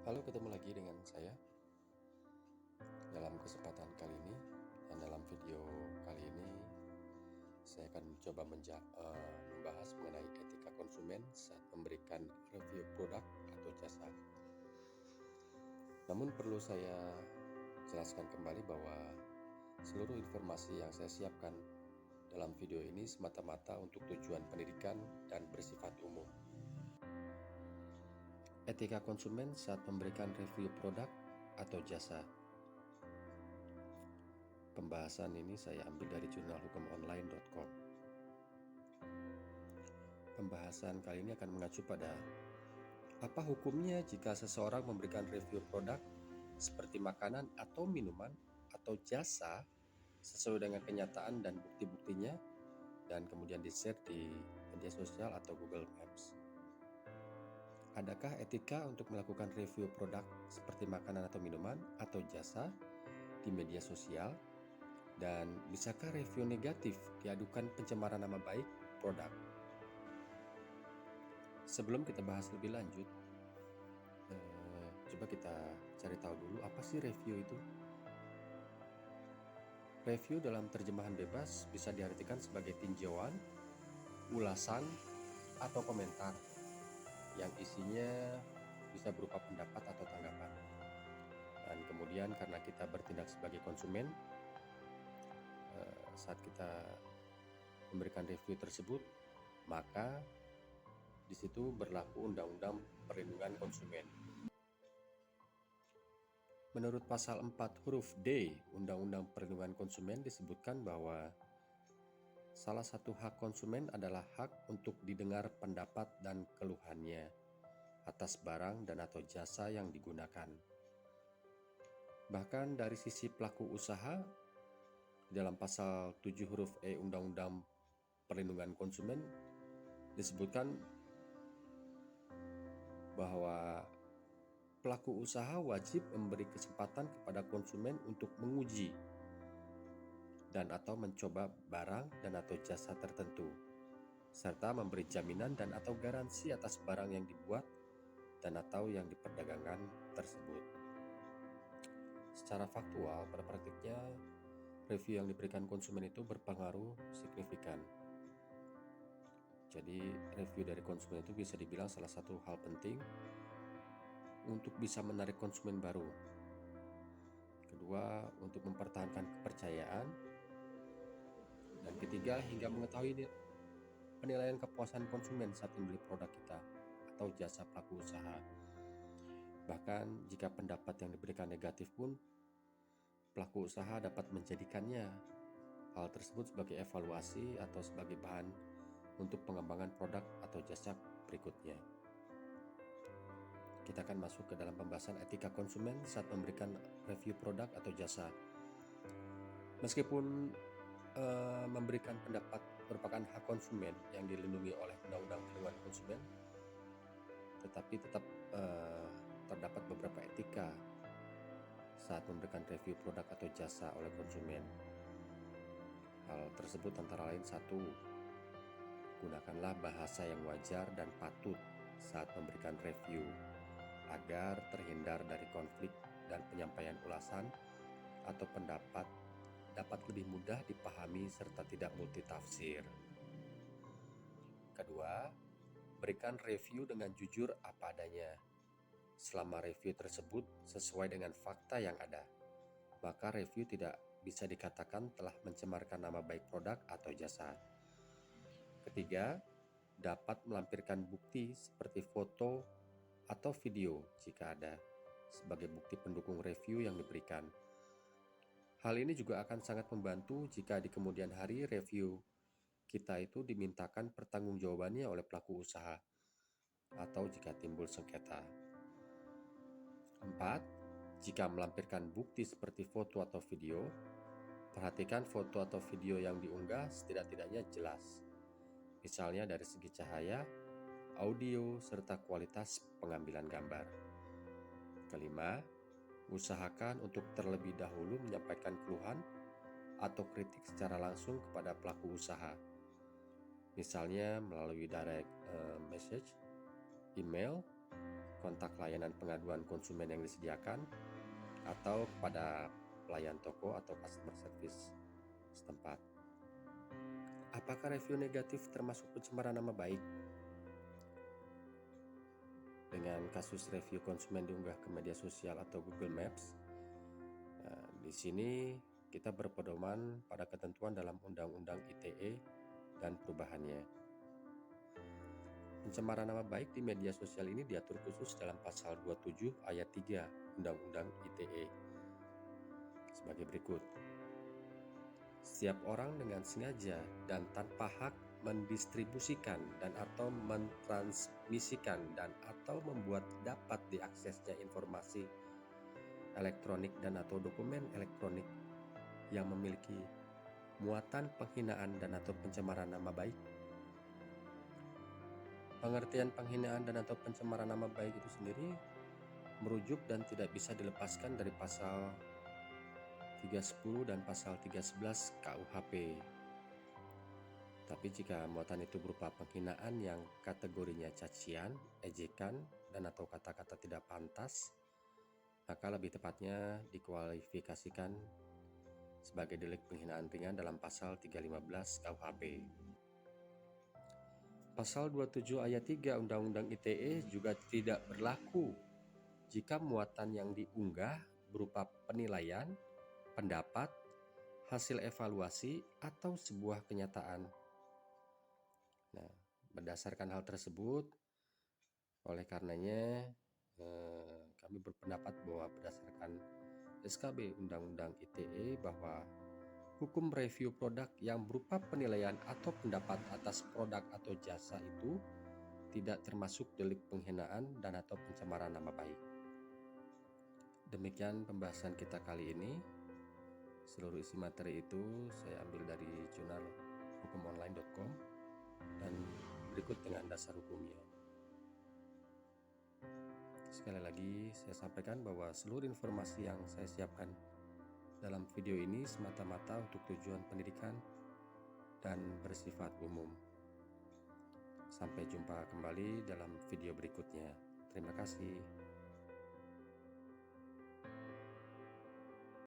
Halo, ketemu lagi dengan saya dalam kesempatan kali ini. Dan dalam video kali ini saya akan mencoba membahas mengenai etika konsumen saat memberikan review produk atau jasa. Namun perlu saya jelaskan kembali bahwa seluruh informasi yang saya siapkan dalam video ini semata-mata untuk tujuan pendidikan dan bersifat umum. Etika konsumen saat memberikan review produk atau jasa. Pembahasan ini saya ambil dari jurnalhukumonline.com. Pembahasan kali ini akan mengacu pada apa hukumnya jika seseorang memberikan review produk seperti makanan atau minuman atau jasa sesuai dengan kenyataan dan bukti-buktinya dan kemudian di-share di media sosial atau Google Maps. Adakah etika untuk melakukan review produk seperti makanan atau minuman atau jasa di media sosial? Dan bisakah review negatif diadukan pencemaran nama baik produk? Sebelum kita bahas lebih lanjut, coba kita cari tahu dulu apa sih review itu. Review dalam terjemahan bebas bisa diartikan sebagai tinjauan, ulasan, atau komentar yang isinya bisa berupa pendapat atau tanggapan. Dan kemudian karena kita bertindak sebagai konsumen, saat kita memberikan review tersebut, maka di situ berlaku Undang-Undang Perlindungan Konsumen. Menurut pasal 4 huruf D Undang-Undang Perlindungan Konsumen disebutkan bahwa salah satu hak konsumen adalah hak untuk didengar pendapat dan keluhannya atas barang dan atau jasa yang digunakan. Bahkan dari sisi pelaku usaha, dalam pasal 7 huruf E Undang-Undang Perlindungan Konsumen disebutkan bahwa pelaku usaha wajib memberi kesempatan kepada konsumen untuk menguji dan atau mencoba barang dan atau jasa tertentu, serta memberi jaminan dan atau garansi atas barang yang dibuat dan atau yang diperdagangkan tersebut. Secara faktual, pada praktiknya, review yang diberikan konsumen itu berpengaruh signifikan. Jadi, review dari konsumen itu bisa dibilang salah satu hal penting untuk bisa menarik konsumen baru. Kedua, untuk mempertahankan kepercayaan. Dan ketiga, hingga mengetahui penilaian kepuasan konsumen saat membeli produk kita atau jasa pelaku usaha. Bahkan jika pendapat yang diberikan negatif pun, pelaku usaha dapat menjadikannya hal tersebut sebagai evaluasi atau sebagai bahan untuk pengembangan produk atau jasa berikutnya. Kita akan masuk ke dalam pembahasan etika konsumen saat memberikan review produk atau jasa. Meskipun memberikan pendapat merupakan hak konsumen yang dilindungi oleh Undang-Undang Perlindungan Konsumen, tetapi tetap terdapat beberapa etika saat memberikan review produk atau jasa oleh konsumen. Hal tersebut antara lain: 1. Gunakanlah bahasa yang wajar dan patut saat memberikan review agar terhindar dari konflik dan penyampaian ulasan atau pendapat dapat lebih mudah dipahami serta tidak multitafsir. Kedua, berikan review dengan jujur apa adanya. Selama review tersebut sesuai dengan fakta yang ada, maka review tidak bisa dikatakan telah mencemarkan nama baik produk atau jasa. Ketiga, dapat melampirkan bukti seperti foto atau video jika ada, sebagai bukti pendukung review yang diberikan. Hal ini juga akan sangat membantu jika di kemudian hari review kita itu dimintakan pertanggungjawabannya oleh pelaku usaha atau jika timbul sengketa. 4. Jika melampirkan bukti seperti foto atau video, perhatikan foto atau video yang diunggah setidak-tidaknya jelas. Misalnya dari segi cahaya, audio, serta kualitas pengambilan gambar. Kelima, usahakan untuk terlebih dahulu menyampaikan keluhan atau kritik secara langsung kepada pelaku usaha. Misalnya melalui direct message, email, kontak layanan pengaduan konsumen yang disediakan, atau kepada pelayan toko atau customer service setempat. Apakah review negatif termasuk pencemaran nama baik? Dengan kasus review konsumen diunggah ke media sosial atau Google Maps, di sini kita berpedoman pada ketentuan dalam Undang-Undang ITE dan perubahannya. Pencemaran nama baik di media sosial ini diatur khusus dalam pasal 27 ayat 3 Undang-Undang ITE sebagai berikut. Setiap orang dengan sengaja dan tanpa hak mendistribusikan dan atau mentransmisikan dan atau membuat dapat diaksesnya informasi elektronik dan atau dokumen elektronik yang memiliki muatan penghinaan dan atau pencemaran nama baik. Pengertian penghinaan dan atau pencemaran nama baik itu sendiri merujuk dan tidak bisa dilepaskan dari pasal 310 dan pasal 311 KUHP. Tapi jika muatan itu berupa penghinaan yang kategorinya cacian, ejekan, dan atau kata-kata tidak pantas, maka lebih tepatnya dikualifikasikan sebagai delik penghinaan ringan dalam pasal 315 KUHP. Pasal 27 ayat 3 Undang-Undang ITE juga tidak berlaku jika muatan yang diunggah berupa penilaian, pendapat, hasil evaluasi, atau sebuah kenyataan. Nah, berdasarkan hal tersebut, oleh karenanya kami berpendapat bahwa berdasarkan SKB Undang-Undang ITE bahwa hukum review produk yang berupa penilaian atau pendapat atas produk atau jasa itu tidak termasuk delik penghinaan dan atau pencemaran nama baik. Demikian pembahasan kita kali ini. Seluruh isi materi itu saya ambil dari jurnal hukumonline.com dan berikut dengan dasar hukumnya. Sekali lagi saya sampaikan bahwa seluruh informasi yang saya siapkan dalam video ini semata-mata untuk tujuan pendidikan dan bersifat umum. Sampai jumpa kembali dalam video berikutnya. Terima kasih.